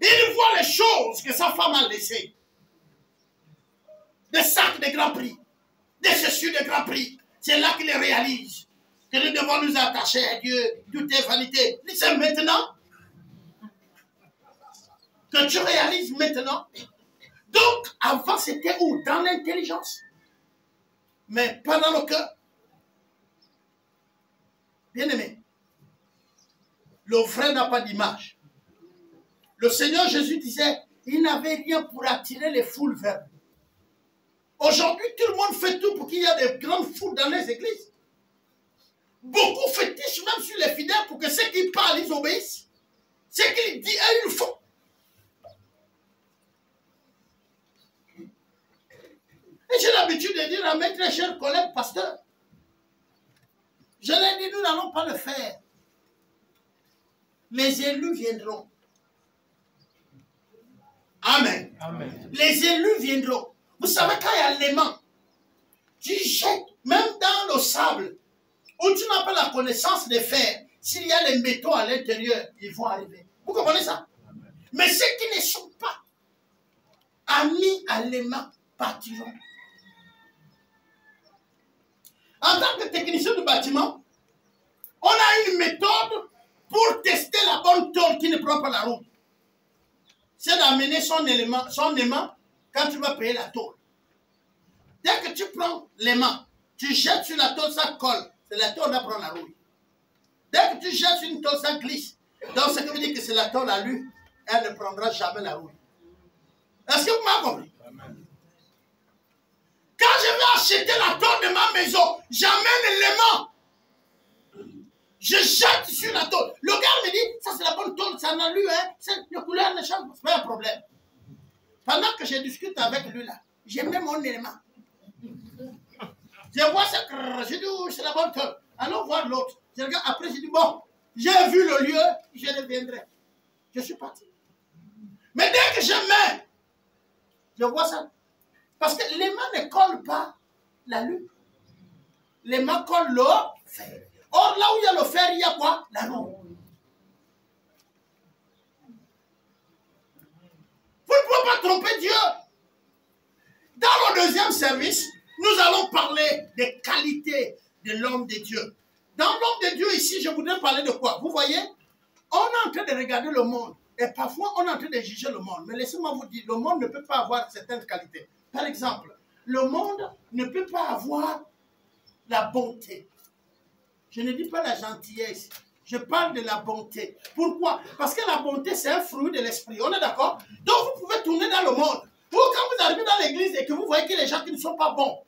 il voit les choses que sa femme a laissées. Des sacs de grand prix, des chaussures de grand prix. C'est là qu'il réalise que nous devons nous attacher à Dieu. Tout est vanité. C'est maintenant que tu réalises maintenant. Donc, avant, c'était où? Dans l'intelligence. Mais pas dans le cœur. Bien-aimé, le vrai n'a pas d'image. Le Seigneur Jésus disait, il n'avait rien pour attirer les foules vers lui. Aujourd'hui, tout le monde fait tout pour qu'il y ait des grandes foules dans les églises. Beaucoup fétichent même sur les fidèles pour que ceux qui parlent, ils obéissent. Ce qu'il dit, ils le font. Et j'ai l'habitude de dire à mes très chers collègues pasteurs, je leur dis, nous n'allons pas le faire. Les élus viendront. Amen. Amen. Les élus viendront. Vous savez, quand il y a l'aimant, tu jettes, même dans le sable, où tu n'as pas la connaissance de faire, s'il y a les métaux à l'intérieur, ils vont arriver. Vous comprenez ça? Amen. Mais ceux qui ne sont pas amis à l'aimant partiront. En tant que technicien de bâtiment, on a une méthode pour tester la bonne tôle qui ne prend pas la route. C'est d'amener son aimant quand tu vas payer la tôle. Dès que tu prends l'aimant, tu jettes sur la tôle, ça colle. C'est la tôle qui prend la rouille. Dès que tu jettes sur une tôle, ça glisse. Donc, ce qui veut dire que c'est la tôle à lui, elle ne prendra jamais la rouille. Est-ce que vous m'avez compris? Amen. Quand je vais acheter la tôle de ma maison, j'amène l'aimant. Je jette sur la tôle. Le gars me dit, ça c'est la bonne tôle, ça n'a lu, hein. La couleur ne change pas, c'est pas un problème. Pendant que je discute avec lui là, j'ai mis mon élément. Je vois ça, je dis, oh, c'est la bonne tôle. Allons voir l'autre. Je regarde, après je dis, bon, j'ai vu le lieu, je reviendrai. Je suis parti. Mais dès que je mets, je vois ça. Parce que l'aimant ne colle pas la lune. L'aimant colle le fer. Or, là où il y a le fer, il y a quoi? La roue. Vous ne pouvez pas tromper Dieu. Dans le deuxième service, nous allons parler des qualités de l'homme de Dieu. Dans l'homme de Dieu ici, je voudrais parler de quoi? Vous voyez, on est en train de regarder le monde. Et parfois, on est en train de juger le monde. Mais laissez-moi vous dire, le monde ne peut pas avoir certaines qualités. Par exemple, le monde ne peut pas avoir la bonté. Je ne dis pas la gentillesse. Je parle de la bonté. Pourquoi? Parce que la bonté, c'est un fruit de l'esprit. On est d'accord? Donc, vous pouvez tourner dans le monde. Vous, quand vous arrivez dans l'église et que vous voyez que les gens qui ne sont pas bons,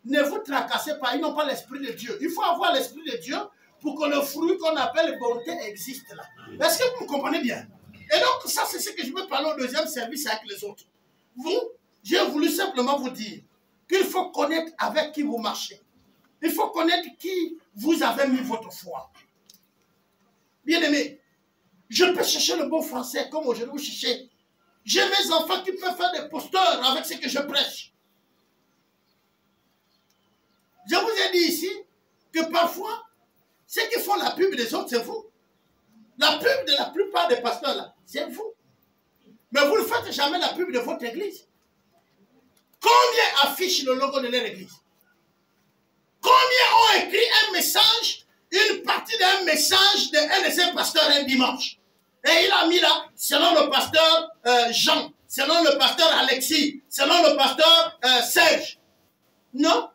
ne vous tracassez pas. Ils n'ont pas l'esprit de Dieu. Il faut avoir l'esprit de Dieu pour que le fruit qu'on appelle bonté existe là. Est-ce que vous me comprenez bien? Et donc, ça, c'est ce que je veux parler au deuxième service avec les autres. Vous, j'ai voulu simplement vous dire qu'il faut connaître avec qui vous marchez. Il faut connaître qui vous avez mis votre foi. Bien-aimé, je peux chercher le bon français comme aujourd'hui vous cherchez. J'ai mes enfants qui peuvent faire des posters avec ce que je prêche. Je vous ai dit ici que parfois, ceux qui font la pub des autres, c'est vous. La pub de la plupart des pasteurs, là, c'est vous. Mais vous ne faites jamais la pub de votre église. Combien affichent le logo de leur église? Combien ont écrit un message, une partie d'un message d'un de ces pasteurs un dimanche? Et il a mis là, selon le pasteur Jean, selon le pasteur Alexis, selon le pasteur Serge. Non.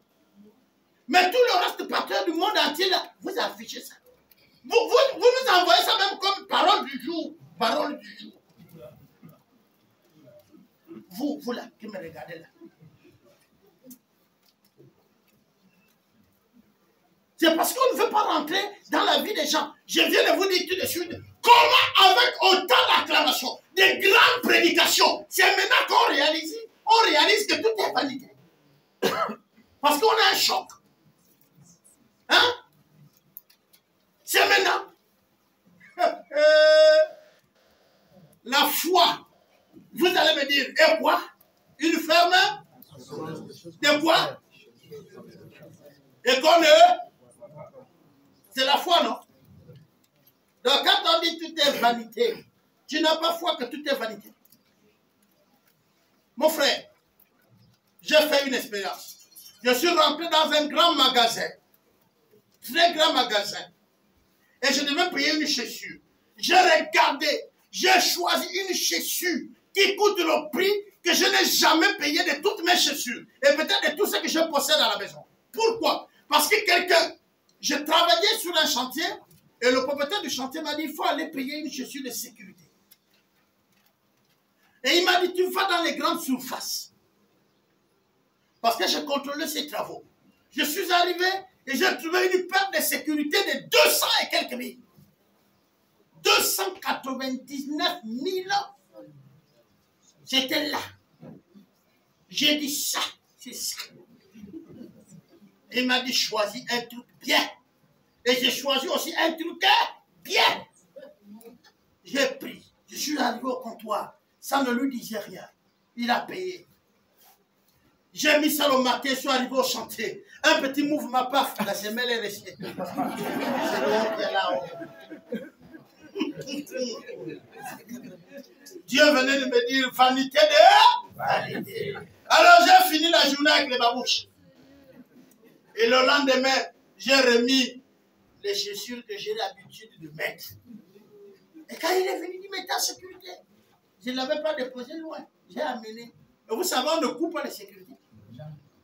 Mais tout le reste de pasteurs du monde entier, là, vous affichez ça. Vous nous envoyez ça même comme parole du jour. Parole du jour. Vous là, qui me regardez là. C'est parce qu'on ne veut pas rentrer dans la vie des gens. Je viens de vous dire tout de suite, comment avec autant d'acclamations, de grandes prédications, c'est maintenant qu'on réalise que tout est vanité. Parce qu'on a un choc. Hein? C'est maintenant. La foi. Vous allez me dire, et quoi? Une ferme? De quoi? Et qu'on c'est la foi, non? Donc quand on dit tout est vanité, tu n'as pas foi que tout est vanité. Mon frère, j'ai fait une expérience. Je suis rentré dans un grand magasin. Très grand magasin. Et je devais payer une chaussure. J'ai regardé, j'ai choisi une chaussure qui coûte le prix que je n'ai jamais payé de toutes mes chaussures. Et peut-être de tout ce que je possède à la maison. Pourquoi? Parce que je travaillais sur un chantier et le propriétaire du chantier m'a dit il faut aller payer une chaussure de sécurité. Et il m'a dit tu vas dans les grandes surfaces. Parce que j'ai contrôlé ces travaux. Je suis arrivé et j'ai trouvé une perte de sécurité de 200 et quelques mille. 299 000. J'étais là. J'ai dit ça, c'est ça. Il m'a dit choisis un truc bien. Et j'ai choisi aussi un truc bien. J'ai pris. Je suis arrivé au comptoir. Ça ne lui disait rien. Il a payé. J'ai mis ça le matin, je suis arrivé au chantier. Un petit mouvement, paf, la semelle est restée. C'est l'autre qui est là-haut. Dieu venait de me dire vanité de vanité. Alors j'ai fini la journée avec les babouches. Et le lendemain, j'ai remis les chaussures que j'ai l'habitude de mettre. Et quand il est venu, il dit mais ta sécurité. Je ne l'avais pas déposé loin. J'ai amené. Et vous savez, on ne coupe pas les sécurités.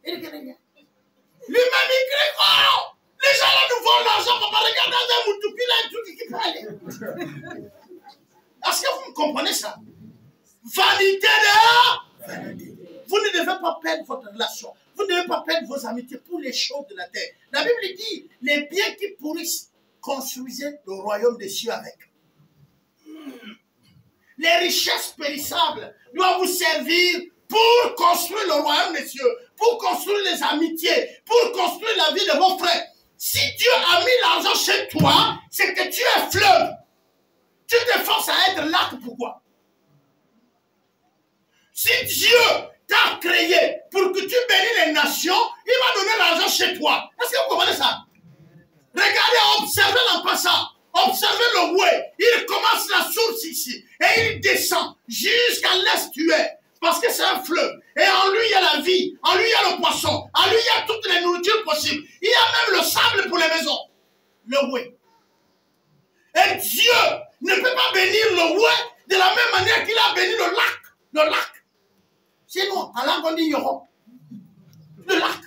Et il dit rien. Lui-même, il crie quoi? Les gens là nous volent l'argent. Papa, regarde dans un moutoupi, là, un truc qui peut aller. Est-ce que vous me comprenez ça? Vanité de vanité. Vous ne devez pas perdre votre relation. Vous ne devez pas perdre vos amitiés pour les choses de la terre. La Bible dit, les biens qui pourrissent, construisez le royaume des cieux avec. Les richesses périssables doivent vous servir pour construire le royaume des cieux, pour construire les amitiés, pour construire la vie de vos frères. Si Dieu a mis l'argent chez toi, c'est que tu es fleuve. Tu te forces à être lac, pourquoi? Si Dieu t'a créé pour que tu bénisses les nations, il va donner l'argent chez toi. Est-ce que vous comprenez ça? Regardez, observez en passant. Observez le bouet. Il commence la source ici. Et il descend jusqu'à l'estuaire. Parce que c'est un fleuve. Et en lui, il y a la vie. En lui, il y a le poisson. En lui, il y a toutes les nourritures possibles. Il y a même le sable pour les maisons. Le bouet. Et Dieu ne peut pas bénir le bouet de la même manière qu'il a béni le lac. Le lac. Sinon, en langue on dit Yoro. Le lac.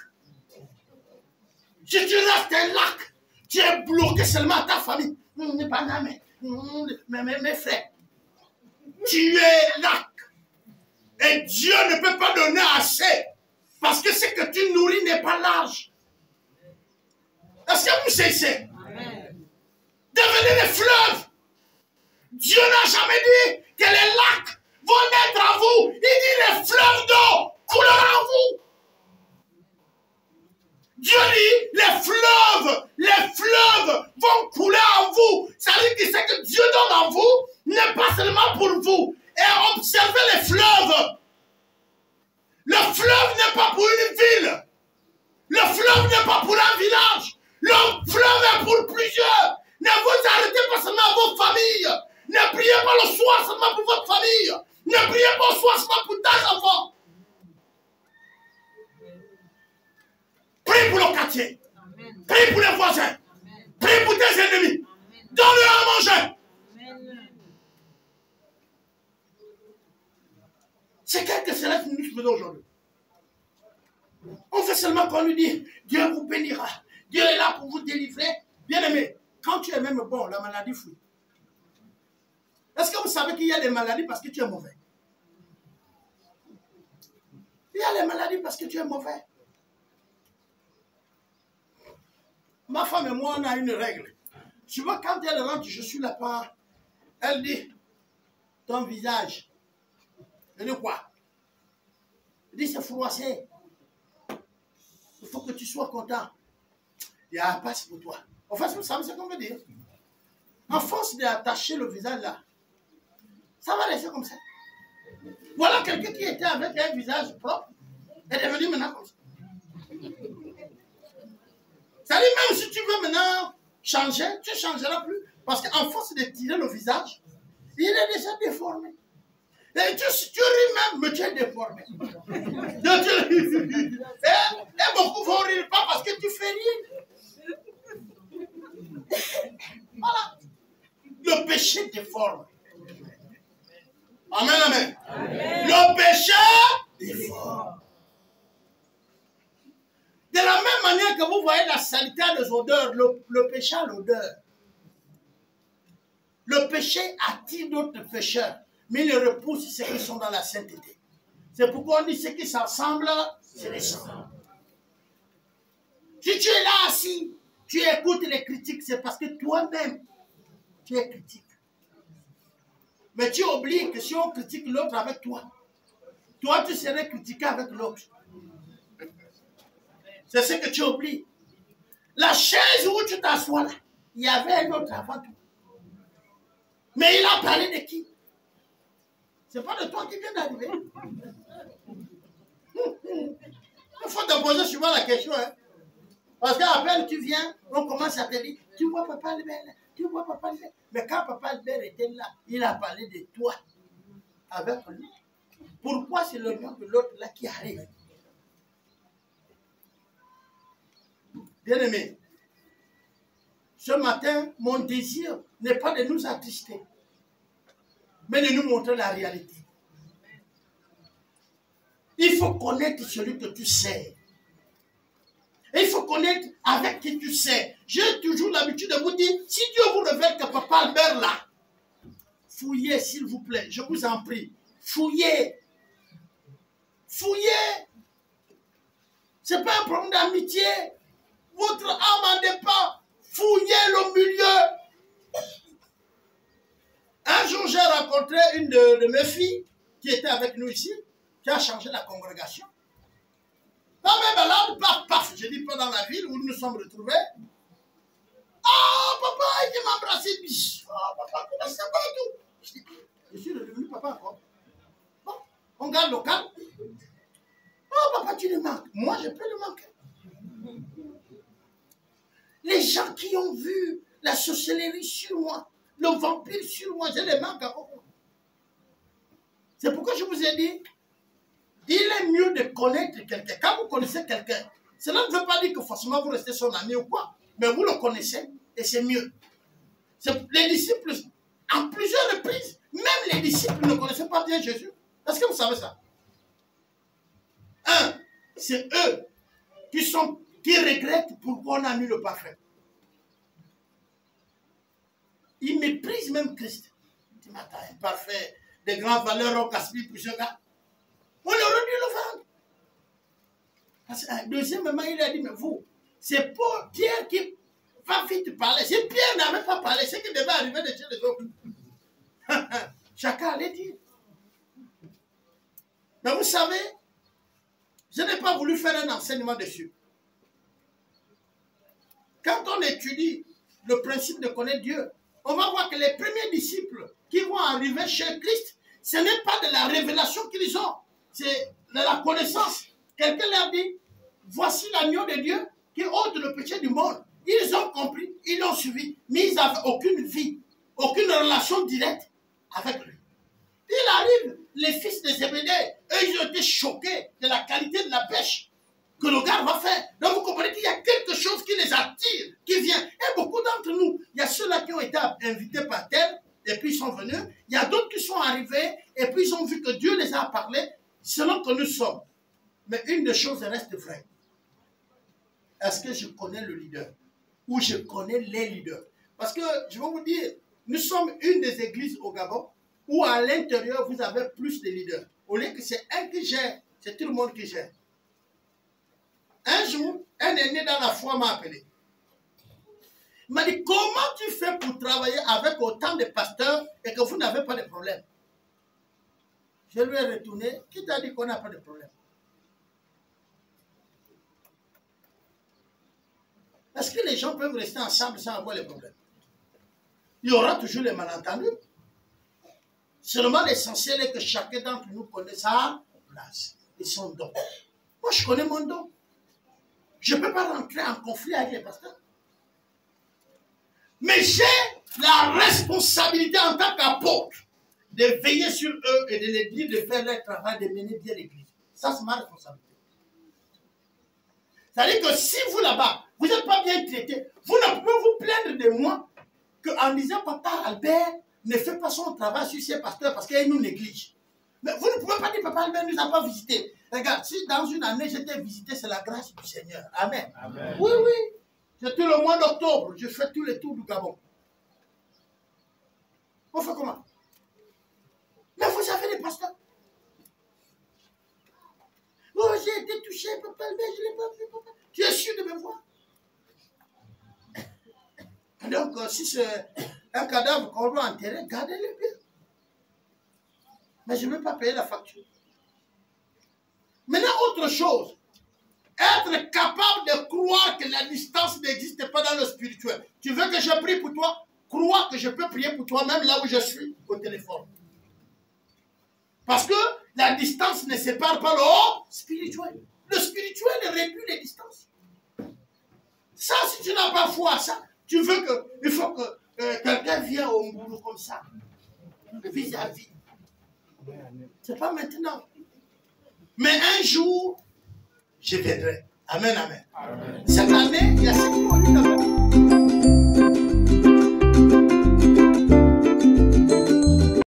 Si tu restes un lac, tu es bloqué seulement à ta famille. Mes frères. Tu es lac. Et Dieu ne peut pas donner assez. Parce que ce que tu nourris n'est pas large. Est-ce que vous cessez? Devenez des fleuves. Dieu n'a jamais dit que les lacs vont naître à vous. Il dit les fleuves d'eau couleront en vous. Dieu dit les fleuves vont couler en vous. Ça veut dire que ce que Dieu donne en vous n'est pas seulement pour vous. Et observez les fleuves. Le fleuve n'est pas pour une ville. Le fleuve n'est pas pour un village. Le fleuve est pour plusieurs. Ne vous arrêtez pas seulement à vos familles. Ne priez pas le soir seulement pour votre famille. Ne priez pas le soir seulement pour tes enfants. Prie pour le quartier. Prie pour les voisins. Prie pour tes ennemis. Donne-leur à manger. C'est quelque chose que nous faisons aujourd'hui. On fait seulement qu'on lui dit, Dieu vous bénira. Dieu est là pour vous délivrer. Bien aimé, quand tu es même bon, la maladie fuit. Est-ce que vous savez qu'il y a des maladies parce que tu es mauvais? Il y a les maladies parce que tu es mauvais. Ma femme et moi, on a une règle. Tu vois, quand elle rentre, je suis là-bas. Elle dit, ton visage. Je dis quoi? Elle dit, c'est froissé. Il faut que tu sois content. Il y a un passe pour toi. En fait, vous savez ce qu'on veut dire. En force d'attacher le visage là, ça va rester comme ça. Voilà quelqu'un qui était avec un visage propre est devenu maintenant comme ça. Ça dit, même si tu veux maintenant changer, tu ne changeras plus. Parce qu'en force de tirer le visage, il est déjà déformé. Et tu ris même, mais tu es déformé. Et beaucoup vont rire, pas parce que tu fais rire. Voilà. Le péché déforme. Amen, amen. Amen. Le péché déforme. De la même manière que vous voyez la saleté des odeurs, le péché a l'odeur. Le péché attire d'autres pécheurs, mais il repousse ceux qui sont dans la sainteté. C'est pourquoi on dit ceux qui s'assemblent, c'est les saints. Si tu es là assis, tu écoutes les critiques, c'est parce que toi-même, tu es critique. Mais tu oublies que si on critique l'autre avec toi, toi tu serais critiqué avec l'autre. C'est ce que tu oublies. La chaise où tu t'assois là, il y avait un autre avant toi. Mais il a parlé de qui? C'est pas de toi qui vient d'arriver. Il faut te poser souvent la question. Hein? Parce qu'après tu viens, on commence à te dire, tu vois Papa Albert, tu vois Papa Albert. Mais quand Papa Albert était là, il a parlé de toi avec lui. Pourquoi c'est le nom de l'autre là qui arrive? Bien-aimé, ce matin, mon désir n'est pas de nous attrister, mais de nous montrer la réalité. Il faut connaître celui que tu sais. Et il faut connaître avec qui tu sais. J'ai toujours l'habitude de vous dire, si Dieu vous révèle que Papa Albert là, fouillez s'il vous plaît, je vous en prie, fouillez. Fouillez. Ce n'est pas un problème d'amitié. Votre âme en dépend. Fouillez le milieu. Un jour, j'ai rencontré une de mes filles qui était avec nous ici, qui a changé la congrégation. Dans mes balades, paf, paf, je dis pas dans la ville où nous nous sommes retrouvés. Ah, papa, il m'a embrassé. Ah, papa, comment ça va et tout? Je suis devenu papa encore. Bon, on garde le calme. Oh, papa, tu le manques. Moi, je peux le manquer. Les gens qui ont vu la sorcellerie sur moi, le vampire sur moi, je les manque encore. C'est pourquoi je vous ai dit, il est mieux de connaître quelqu'un. Quand vous connaissez quelqu'un, cela ne veut pas dire que forcément vous restez son ami ou quoi, mais vous le connaissez et c'est mieux. Les disciples, en plusieurs reprises, même les disciples ne connaissaient pas bien Jésus. Est-ce que vous savez ça? C'est eux qui regrettent pourquoi on a mis le parfait. Ils méprisent même Christ. Tu m'attends, un parfait, des grandes valeurs, on casse-pille pour ce gars. On aurait dû le vendre. Parce que, deuxièmement, il a dit, mais vous, c'est pas Pierre qui va vite parler. Si Pierre n'avait pas parlé, c'est qu'il devait arriver de chez les autres. Chacun allait dire. Mais vous savez, je n'ai pas voulu faire un enseignement dessus. Quand on étudie le principe de connaître Dieu, on va voir que les premiers disciples qui vont arriver chez Christ, ce n'est pas de la révélation qu'ils ont, c'est de la connaissance. Quelqu'un leur dit, voici l'agneau de Dieu qui ôte le péché du monde. Ils ont compris, ils l'ont suivi, mais ils n'avaient aucune vie, aucune relation directe avec lui. Il arrive, les fils de Zébédée, eux, ils ont été choqués de la qualité de la pêche que le gars va faire. Donc vous comprenez qu'il y a quelque chose qui les attire, qui vient. Et beaucoup d'entre nous, il y a ceux-là qui ont été invités par tel, et puis ils sont venus. Il y a d'autres qui sont arrivés, et puis ils ont vu que Dieu les a parlé, selon que nous sommes. Mais une des choses reste vraie. Est-ce que je connais le leader? Ou je connais les leaders? Parce que, je vais vous dire, nous sommes une des églises au Gabon où à l'intérieur, vous avez plus de leaders. Au lieu que c'est un qui gère, c'est tout le monde qui gère. Un jour, un aîné dans la foi m'a appelé. Il m'a dit, comment tu fais pour travailler avec autant de pasteurs et que vous n'avez pas de problème? Je lui ai retourné, qui t'a dit qu'on n'a pas de problème? Est-ce que les gens peuvent rester ensemble sans avoir les problèmes? Il y aura toujours les malentendus. Seulement l'essentiel est que chacun d'entre nous connaisse sa place et son don. Moi, je connais mon don. Je ne peux pas rentrer en conflit avec les pasteurs. Mais j'ai la responsabilité en tant qu'apôtre de veiller sur eux et de les dire de faire leur travail, de mener bien l'église. Ça, c'est ma responsabilité. C'est-à-dire que si vous là-bas, vous n'êtes pas bien traité, vous ne pouvez vous plaindre de moi qu'en disant Papa Albert ne fait pas son travail sur ses pasteurs parce qu'il nous néglige. Mais vous ne pouvez pas dire Papa Albert ne nous a pas visité. Regarde, si dans une année j'étais visité, c'est la grâce du Seigneur. Amen. Amen. Oui, oui. C'était le mois d'octobre, je fais tous les tours du Gabon. On fait comment? Mais vous avez des pasteurs. Oh, j'ai été touché, Papa Albert, je ne l'ai pas vu, Papa. Tu es sûr de me voir? Donc, si c'est un cadavre qu'on doit enterrer, gardez-le bien. Mais je ne veux pas payer la facture. Maintenant, autre chose. Être capable de croire que la distance n'existe pas dans le spirituel. Tu veux que je prie pour toi? Crois que je peux prier pour toi même là où je suis au téléphone. Parce que la distance ne sépare pas le haut spirituel. Le spirituel réduit les distances. Ça, si tu n'as pas foi à ça, tu veux que, il faut que quelqu'un vienne au boulot comme ça, vis-à-vis. C'est pas maintenant. Mais un jour, je viendrai. Amen, amen. Amen. Cette année, il y a ce qui m'a dit